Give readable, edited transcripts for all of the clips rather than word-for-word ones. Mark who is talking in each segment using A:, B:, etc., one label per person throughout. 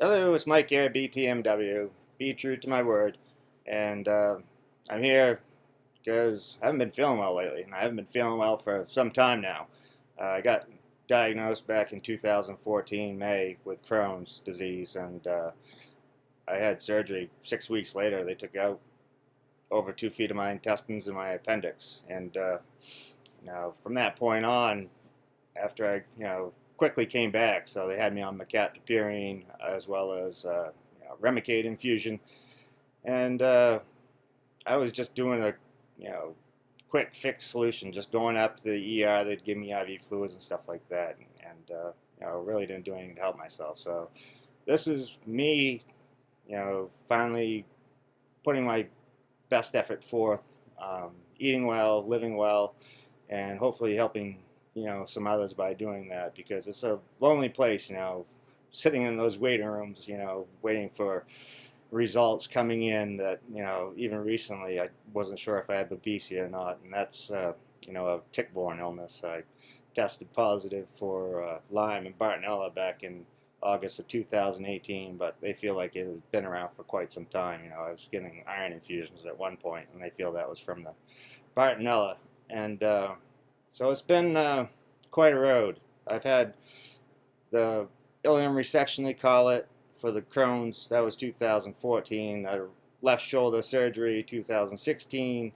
A: Hello, it's Mike here at BTMW. Be true to my word. And I'm here because I haven't been feeling well lately, and I haven't been feeling well for some time now. I got diagnosed back in 2014 May with Crohn's disease, and I had surgery 6 weeks later. They took out over 2 feet of my intestines and my appendix, and now from that point on, after I quickly came back, so they had me on macatapurine as well as Remicade infusion, and I was just doing a you know quick fix solution, just going up to the ER. They'd give me IV fluids and stuff like that, and really didn't do anything to help myself. So this is me, finally putting my best effort forth, eating well, living well, and hopefully helping some others by doing that, because it's a lonely place, sitting in those waiting rooms, waiting for results coming in that even recently I wasn't sure if I had babesia or not, and that's a tick-borne illness. I tested positive for Lyme and Bartonella back in August of 2018, but they feel like it has been around for quite some time. I was getting iron infusions at one point, and they feel that was from the Bartonella, and so it's been quite a road. I've had the ilium resection, they call it, for the Crohn's. That was 2014. Left shoulder surgery 2016.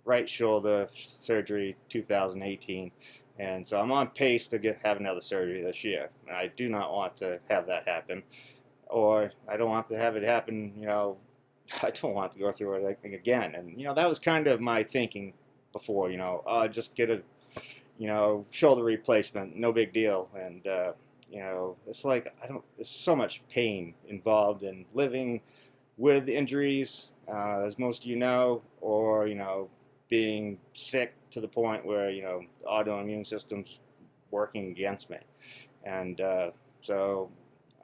A: Right shoulder surgery 2018. And so I'm on pace to have another surgery this year. And I do not want to have that happen. Or I don't want to have it happen, I don't want to go through it again. And, that was kind of my thinking before, just get a shoulder replacement, no big deal. And it's like there's so much pain involved in living with injuries, as most of you know, or being sick to the point where the autoimmune system's working against me, and so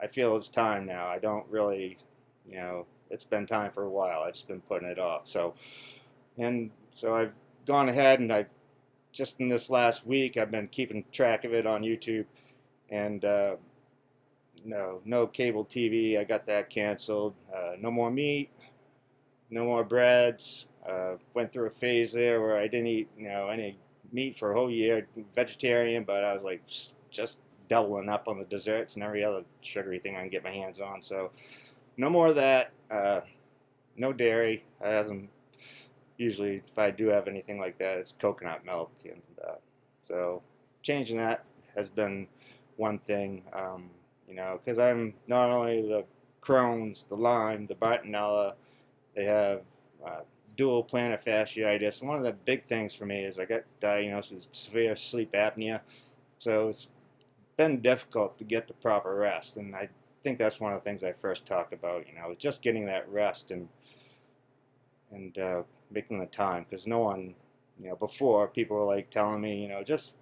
A: I feel it's time now. I don't really, it's been time for a while. I've just been putting it off. So I've gone ahead and I've just in this last week, I've been keeping track of it on YouTube, and no cable TV. I got that canceled. No more meat, no more breads. Went through a phase there where I didn't eat any meat for a whole year, vegetarian, but I was like just doubling up on the desserts and every other sugary thing I can get my hands on. So no more of that. No dairy. I hasn't usually, if I do have anything like that, it's coconut milk, and so changing that has been one thing. Because I'm not only the Crohn's, the Lyme, the Bartonella, they have uh, dual plantar fasciitis. And one of the big things for me is I got diagnosed with severe sleep apnea, so it's been difficult to get the proper rest, and I think that's one of the things I first talked about. Just getting that rest and making the time, because no one, before people were like telling me, just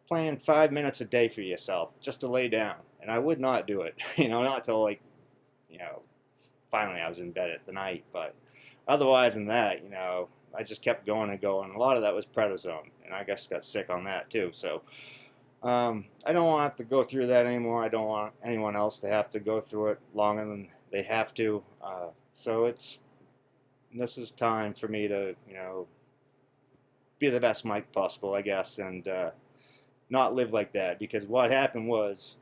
A: plan 5 minutes a day for yourself, just to lay down, and I would not do it, not till like, you know, finally I was in bed at the night, but otherwise than that, I just kept going and going. A lot of that was prednisone, and I guess got sick on that too. So I don't want to have to go through that anymore. I don't want anyone else to have to go through it longer than they have to. So this is time for me to, be the best Mike possible, I guess, and not live like that. Because what happened was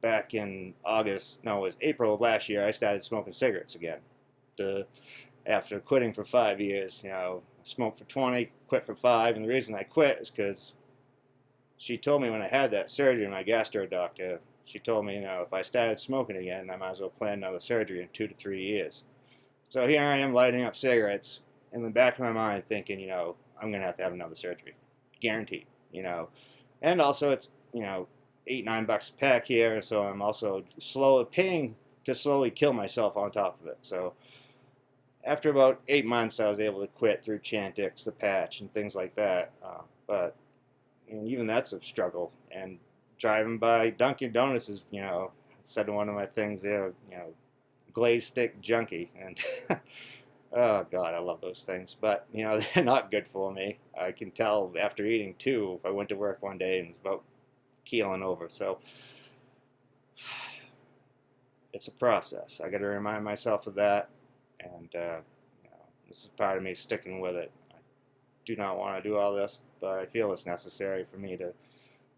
A: back in August, no, it was April of last year, I started smoking cigarettes again. After quitting for 5 years, smoked for 20, quit for 5, and the reason I quit is because she told me when I had that surgery, my gastro doctor, she told me, if I started smoking again, I might as well plan another surgery in 2 to 3 years. So here I am lighting up cigarettes in the back of my mind thinking, I'm going to have another surgery. Guaranteed, And also it's, 8, $9 a pack here. So I'm also paying to slowly kill myself on top of it. So after about 8 months, I was able to quit through Chantix, the patch, and things like that. But even that's a struggle. And driving by Dunkin' Donuts is, said one of my things there, glazed stick junkie, and oh god, I love those things. But they're not good for me. I can tell after eating two. If I went to work one day and was about keeling over, so it's a process. I got to remind myself of that, and this is part of me sticking with it. I do not want to do all this, but I feel it's necessary for me to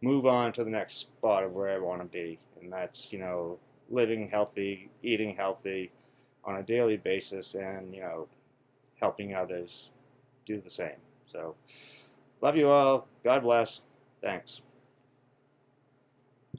A: move on to the next spot of where I want to be, and that's living healthy, eating healthy on a daily basis, and helping others do the same. So, love you all. God bless. Thanks.